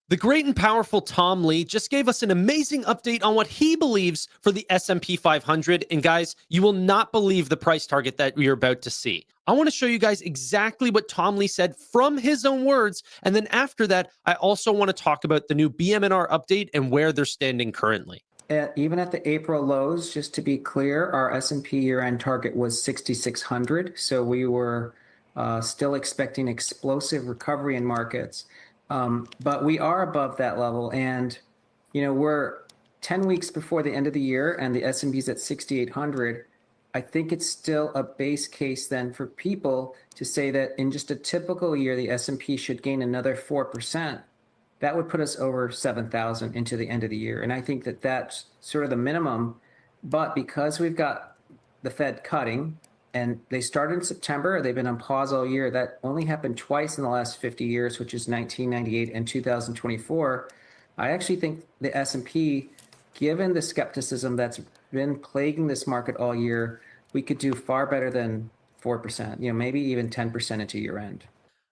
The great and powerful Tom Lee just gave us an amazing update on what he believes for the S&P 500. And guys, you will not believe the price target that you're about to see. I want to show you guys exactly what Tom Lee said from his own words. And then after that, I also want to talk about the new BMNR update and where they're standing currently. Even at the April lows, just to be clear, our S&P year-end target was 6,600. So we were still expecting explosive recovery in markets. But we are above that level. And, we're 10 weeks before the end of the year and the S&P is at 6,800. I think it's still a base case then for people to say that in just a typical year, the S&P should gain another 4%. That would put us over 7,000 into the end of the year. And I think that that's sort of the minimum. But because we've got the Fed cutting, and they started in September, they've been on pause all year. That only happened twice in the last 50 years, which is 1998 and 2024. I actually think the S&P, given the skepticism that's been plaguing this market all year, we could do far better than 4%, maybe even 10% into year end.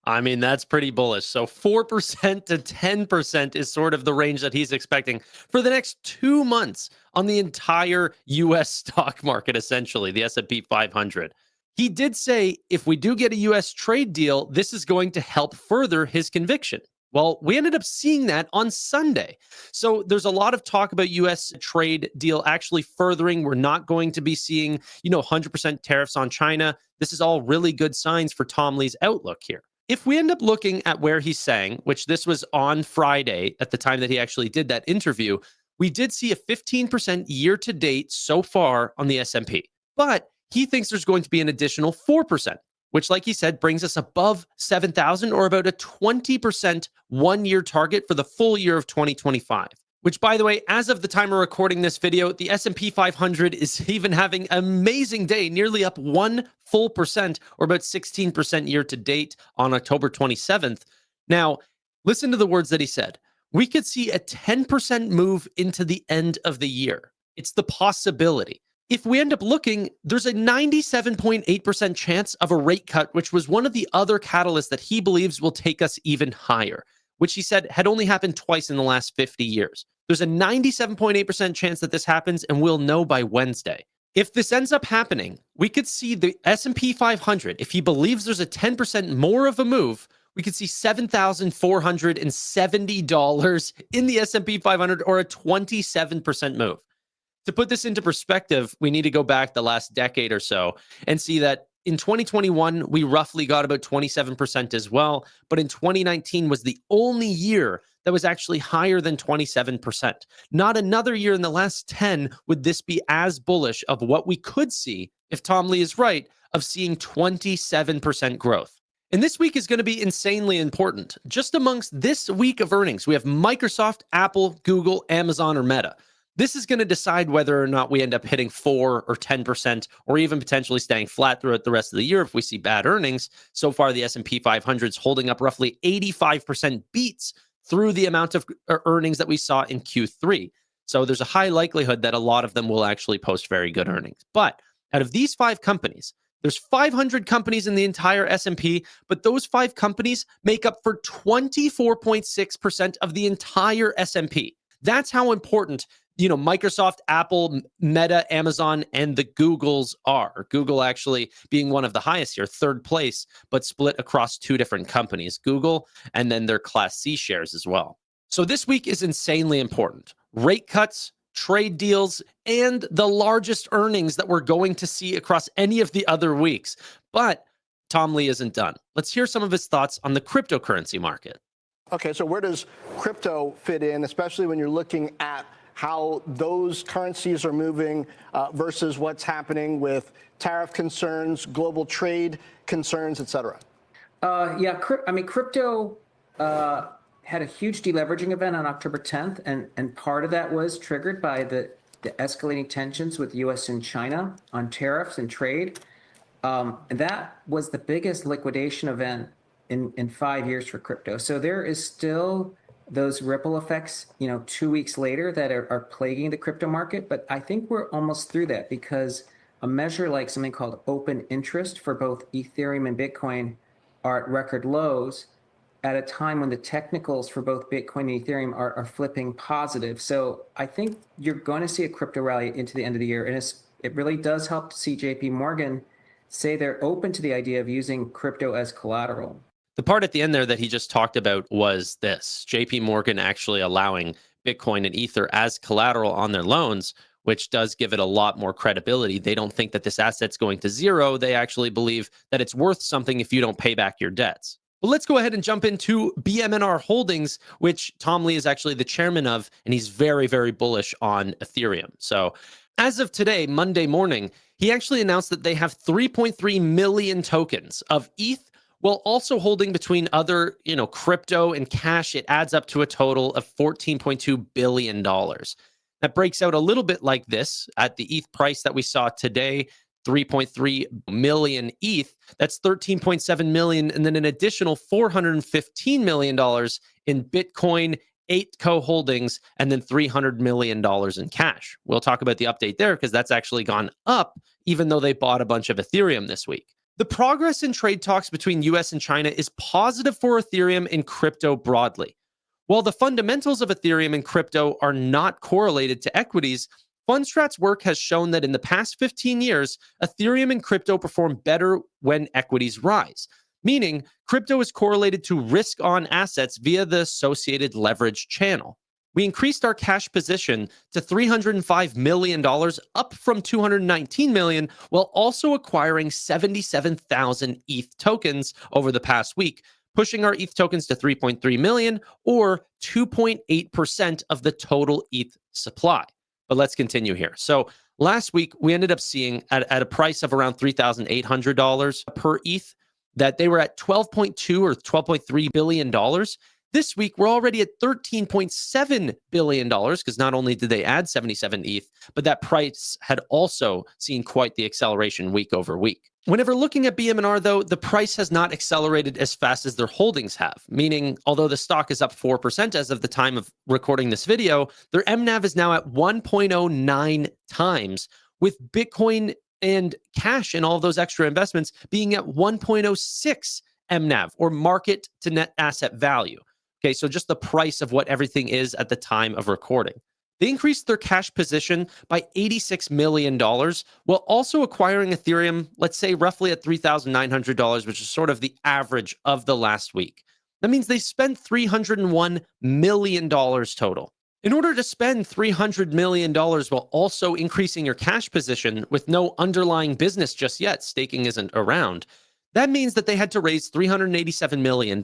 I mean, that's pretty bullish. So 4% to 10% is sort of the range that he's expecting for the next 2 months on the entire US stock market, essentially, the S&P 500. He did say if we do get a US trade deal, this is going to help further his conviction. Well, we ended up seeing that on Sunday. So there's a lot of talk about US trade deal actually furthering. We're not going to be seeing, 100% tariffs on China. This is all really good signs for Tom Lee's outlook here. If we end up looking at where he's saying, which this was on Friday at the time that he actually did that interview, we did see a 15% year to date so far on the S&P. But he thinks there's going to be an additional 4%, which, like he said, brings us above 7,000 or about a 20% 1-year target for the full year of 2025. Which, by the way, as of the time we're recording this video, the S&P 500 is even having an amazing day, nearly up 1 full percent, or about 16% year to date on October 27th. Now, listen to the words that he said. We could see a 10% move into the end of the year. It's the possibility. If we end up looking, there's a 97.8% chance of a rate cut, which was one of the other catalysts that he believes will take us even higher, which he said had only happened twice in the last 50 years. There's a 97.8% chance that this happens, and we'll know by Wednesday. If this ends up happening, we could see the S&P 500, if he believes there's a 10% more of a move, we could see $7,470 in the S&P 500, or a 27% move. To put this into perspective, we need to go back the last decade or so and see that in 2021, we roughly got about 27% as well. But in 2019 was the only year that was actually higher than 27%. Not another year in the last 10 would this be as bullish of what we could see, if Tom Lee is right, of seeing 27% growth. And this week is going to be insanely important. Just amongst this week of earnings, we have Microsoft, Apple, Google, Amazon, or Meta. This is going to decide whether or not we end up hitting 4 or 10%, or even potentially staying flat throughout the rest of the year if we see bad earnings. So far, the S&P 500 is holding up roughly 85% beats through the amount of earnings that we saw in Q3. So there's a high likelihood that a lot of them will actually post very good earnings. But out of these 5 companies, there's 500 companies in the entire S&P, but those 5 companies make up for 24.6% of the entire S&P. That's how important Microsoft, Apple, Meta, Amazon, and the Googles are. Google actually being one of the highest here, 3rd place, but split across 2 different companies, Google and then their Class C shares as well. So this week is insanely important. Rate cuts, trade deals, and the largest earnings that we're going to see across any of the other weeks. But Tom Lee isn't done. Let's hear some of his thoughts on the cryptocurrency market. Okay, so where does crypto fit in, especially when you're looking at how those currencies are moving versus what's happening with tariff concerns, global trade concerns, et cetera? Crypto had a huge deleveraging event on October 10th, and part of that was triggered by the escalating tensions with U.S. and China on tariffs and trade. And that was the biggest liquidation event in 5 years for crypto. So there is still those ripple effects, 2 weeks later that are plaguing the crypto market. But I think we're almost through that, because a measure like something called open interest for both Ethereum and Bitcoin are at record lows. at a time when the technicals for both Bitcoin and Ethereum are flipping positive. So I think you're going to see a crypto rally into the end of the year. And it really does help to see JP Morgan say they're open to the idea of using crypto as collateral. The part at the end there that he just talked about was this: JP Morgan actually allowing Bitcoin and Ether as collateral on their loans, which does give it a lot more credibility. They don't think that this asset's going to zero. They actually believe that it's worth something if you don't pay back your debts. But let's go ahead and jump into BMNR Holdings, which Tom Lee is actually the chairman of, and he's very, very bullish on Ethereum. So as of today, Monday morning, he actually announced that they have 3.3 million tokens of ETH, while also holding between other, crypto and cash. It adds up to a total of $14.2 billion. That breaks out a little bit like this at the ETH price that we saw today, 3.3 million ETH. That's 13.7 million, and then an additional $415 million in Bitcoin, 8 co-holdings, and then $300 million in cash. We'll talk about the update there because that's actually gone up, even though they bought a bunch of Ethereum this week. The progress in trade talks between US and China is positive for Ethereum and crypto broadly. While the fundamentals of Ethereum and crypto are not correlated to equities, Fundstrat's work has shown that in the past 15 years, Ethereum and crypto perform better when equities rise, meaning crypto is correlated to risk-on assets via the associated leverage channel. We increased our cash position to $305 million, up from $219 million, while also acquiring 77,000 ETH tokens over the past week, pushing our ETH tokens to 3.3 million, or 2.8% of the total ETH supply. But let's continue here. So last week, we ended up seeing at a price of around $3,800 per ETH that they were at $12.2 or $12.3 billion. This week, we're already at $13.7 billion because not only did they add 77 ETH, but that price had also seen quite the acceleration week over week. Whenever looking at BMNR, though, the price has not accelerated as fast as their holdings have, meaning although the stock is up 4% as of the time of recording this video, their MNAV is now at 1.09 times, with Bitcoin and cash and all of those extra investments being at 1.06 MNAV, or market to net asset value. Okay, so just the price of what everything is at the time of recording. They increased their cash position by $86 million while also acquiring Ethereum, let's say roughly at $3,900, which is sort of the average of the last week. That means they spent $301 million total. In order to spend $300 million while also increasing your cash position with no underlying business just yet, staking isn't around, that means that they had to raise $387 million.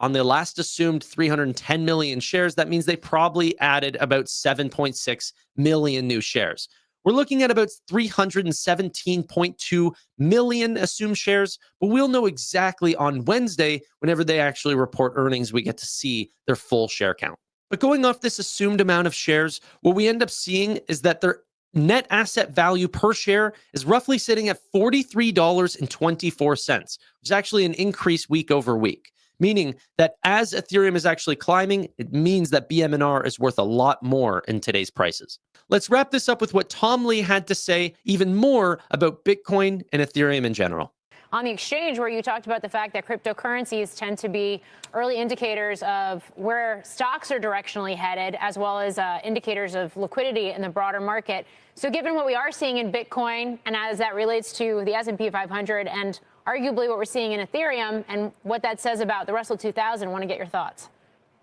On the last assumed 310 million shares, that means they probably added about 7.6 million new shares. We're looking at about 317.2 million assumed shares, but we'll know exactly on Wednesday, whenever they actually report earnings, we get to see their full share count. But going off this assumed amount of shares, what we end up seeing is that their net asset value per share is roughly sitting at $43.24, which is actually an increase week over week, meaning that as Ethereum is actually climbing, it means that BMNR is worth a lot more in today's prices. Let's wrap this up with what Tom Lee had to say even more about Bitcoin and Ethereum in general. On the exchange, where you talked about the fact that cryptocurrencies tend to be early indicators of where stocks are directionally headed, as well as indicators of liquidity in the broader market. So given what we are seeing in Bitcoin, and as that relates to the S&P 500 and arguably what we're seeing in Ethereum and what that says about the Russell 2000, I want to get your thoughts.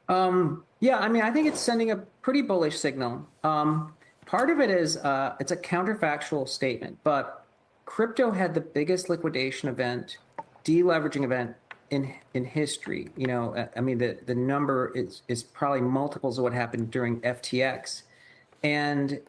Yeah, I mean, I think it's sending a pretty bullish signal. Part of it is it's a counterfactual statement, but crypto had the biggest liquidation event, deleveraging event in history. I mean, the number is probably multiples of what happened during FTX, and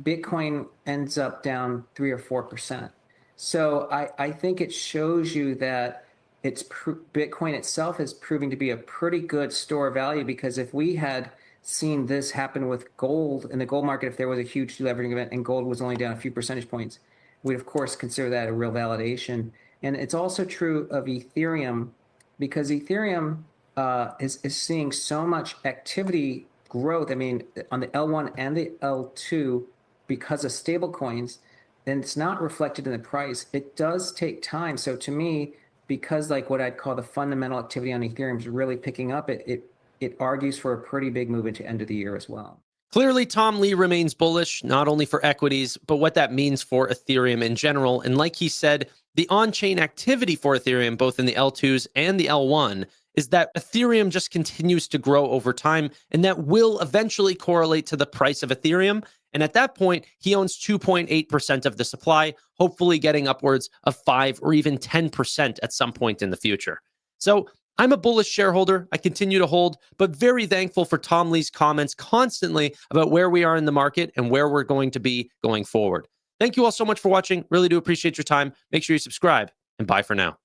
Bitcoin ends up down 3 or 4%. So I think it shows you that Bitcoin itself is proving to be a pretty good store of value, because if we had seen this happen with gold in the gold market, if there was a huge deleveraging event and gold was only down a few percentage points, we'd of course consider that a real validation. And it's also true of Ethereum, because Ethereum is seeing so much activity growth. I mean, on the L1 and the L2, because of stable coins, and it's not reflected in the price. It does take time. So to me, because like what I'd call the fundamental activity on Ethereum is really picking up, it argues for a pretty big move into end of the year as well. Clearly, Tom Lee remains bullish, not only for equities, but what that means for Ethereum in general. And like he said, the on-chain activity for Ethereum, both in the L2s and the L1, is that Ethereum just continues to grow over time, and that will eventually correlate to the price of Ethereum. And at that point, he owns 2.8% of the supply, hopefully getting upwards of 5 or even 10% at some point in the future. So I'm a bullish shareholder. I continue to hold, but very thankful for Tom Lee's comments constantly about where we are in the market and where we're going to be going forward. Thank you all so much for watching. Really do appreciate your time. Make sure you subscribe, and bye for now.